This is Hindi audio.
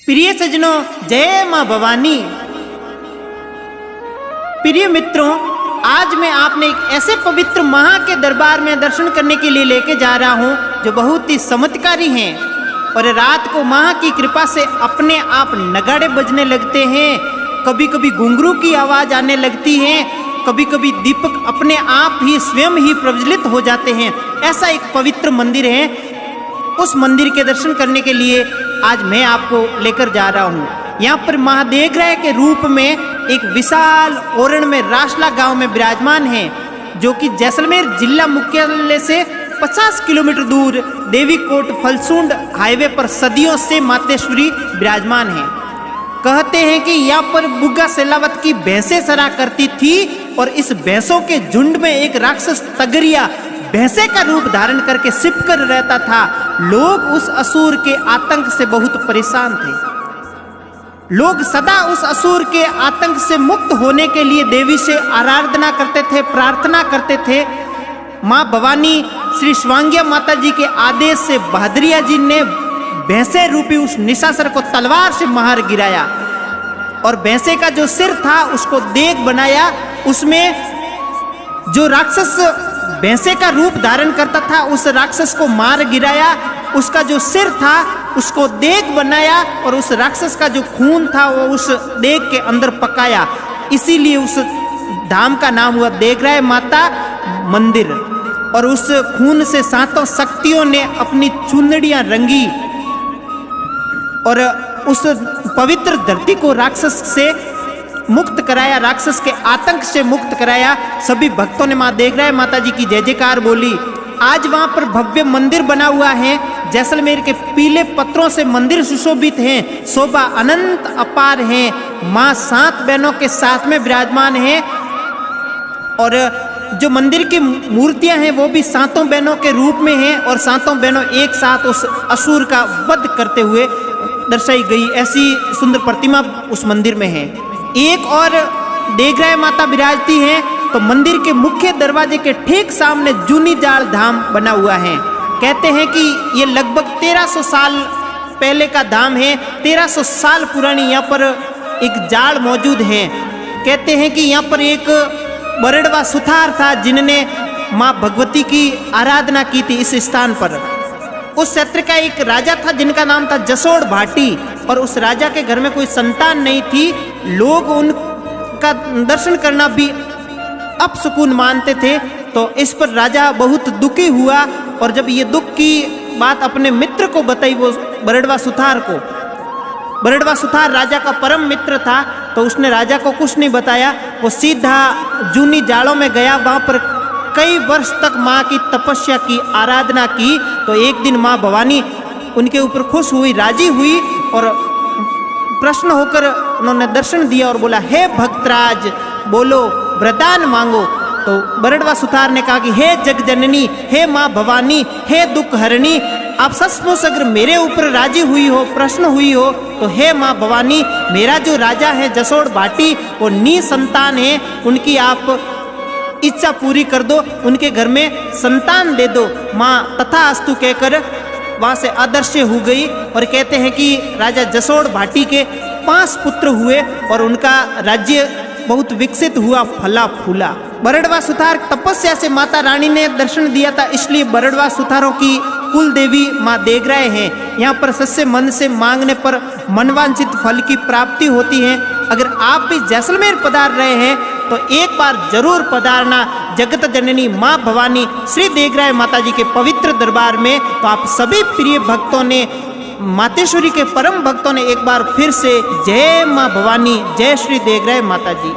प्रिय सज्जनों, जय मां भवानी। प्रिय मित्रों, आज मैं आपने एक ऐसे पवित्र मां के दरबार में दर्शन करने के लिए लेके जा रहा हूं जो बहुत ही चमत्कारी हैं। और रात को मां की कृपा से अपने आप नगाड़े बजने लगते हैं, कभी कभी घुंघरू की आवाज आने लगती है, कभी कभी दीपक अपने आप ही स्वयं ही प्रज्वलित हो जाते हैं। ऐसा एक पवित्र मंदिर है। उस मंदिर के दर्शन करने के लिए आज मैं आपको लेकर जा रहा हूँ। यहाँ पर महादेवग्रह के रूप में एक विशाल ओरण में रासला गांव में विराजमान है, जो कि जैसलमेर जिला मुख्यालय से 50 किलोमीटर दूर देवीकोट फलसूंड हाईवे पर सदियों से मातेश्वरी विराजमान है। कहते हैं कि यहाँ पर बुग्गा सेलावत की भैंसें सरा करती थी और इस भैंसों के झुंड में एक राक्षस तगरिया भैंसे का रूप धारण करके छिप कर रहता था। लोग उस असुर के आतंक से बहुत परेशान थे। लोग सदा उस असुर के आतंक से मुक्त होने के लिए देवी से आराधना करते थे, प्रार्थना करते थे। मां भवानी श्री स्वांग्या माता जी के आदेश से बहादुरिया जी ने भैंसे रूपी उस निशाचर को तलवार से मार गिराया और भैंसे का जो सिर था उसको देग बनाया। उसमें जो राक्षस भैंसे का रूप धारण करता था उस राक्षस को मार गिराया, उसका जो सिर था उसको देग बनाया और उस राक्षस का जो खून था वो उस देग के अंदर पकाया। इसीलिए उस धाम का नाम हुआ देवग्रह माता मंदिर। और उस खून से सातों शक्तियों ने अपनी चुनड़ियां रंगी और उस पवित्र धरती को राक्षस से मुक्त कराया, राक्षस के आतंक से मुक्त कराया। सभी भक्तों ने मां देवग्रह माता जी की जय जयकार बोली। आज वहां पर भव्य मंदिर बना हुआ है। जैसलमेर के पीले पत्थरों से मंदिर सुशोभित है, शोभा अनंत अपार है। मां 7 बहनों के साथ में विराजमान है और जो मंदिर की मूर्तियां हैं वो भी 7 बहनों के रूप में हैं और 7 बहनों एक साथ उस असुर का वध करते हुए दर्शाई गई। ऐसी सुंदर प्रतिमा उस मंदिर में है। एक और देवग्रह माता विराजती हैं तो मंदिर के मुख्य दरवाजे के ठीक सामने जूनी जाल धाम बना हुआ है। कहते हैं कि ये लगभग 1300 साल पहले का धाम है। 1300 साल पुरानी यहाँ पर एक जाल मौजूद है। कहते हैं कि यहाँ पर एक बरड़वा सुथार था जिनने माँ भगवती की आराधना की थी इस स्थान पर। उस क्षेत्र का एक राजा था जिनका नाम था जसोड़ भाटी और उस राजा के घर में कोई संतान नहीं थी। लोग उनका दर्शन करना भी अपशकुन मानते थे। तो इस पर राजा बहुत दुखी हुआ और जब ये दुख की बात अपने मित्र को बताई, वो बरड़वा सुथार को, बरड़वा सुथार राजा का परम मित्र था, तो उसने राजा को कुछ नहीं बताया। वो सीधा जूनी जाड़ों में गया, वहाँ पर कई वर्ष तक माँ की तपस्या की, आराधना की। तो एक दिन माँ भवानी उनके ऊपर खुश हुई, राजी हुई और प्रश्न होकर उन्होंने दर्शन दिया और बोला, हे भक्तराज, बोलो वरदान मांगो। तो बरड़वा सुथार ने कहा कि हे जगजननी, हे माँ भवानी, हे दुख हरणी, आप सचमुच अगर मेरे ऊपर राजी हुई हो, प्रश्न हुई हो, तो हे माँ भवानी, मेरा जो राजा है जसोड़ भाटी वो निसंतान है, उनकी आप इच्छा पूरी कर दो, उनके घर में संतान दे दो। माँ तथास्तु कहकर वहाँ से अदृश्य हो गई। और कहते हैं कि राजा जसोड़ भाटी के 5 पुत्र हुए और उनका राज्य बहुत विकसित हुआ, फला फूला। बरड़वा सुथार तपस्या से माता रानी ने दर्शन दिया था, इसलिए बरड़वा सुथारों की कुल देवी माँ देवग्रह है। यहाँ पर सच्चे मन से मांगने पर मनवांछित फल की प्राप्ति होती है। अगर आप भी जैसलमेर पधार रहे हैं तो एक बार जरूर पधारना जगत जननी माँ भवानी श्री देवग्रह माता जी के पवित्र दरबार में। तो आप सभी प्रिय भक्तों ने, मातेश्वरी के परम भक्तों ने एक बार फिर से जय माँ भवानी, जय श्री देवग्रह माता जी।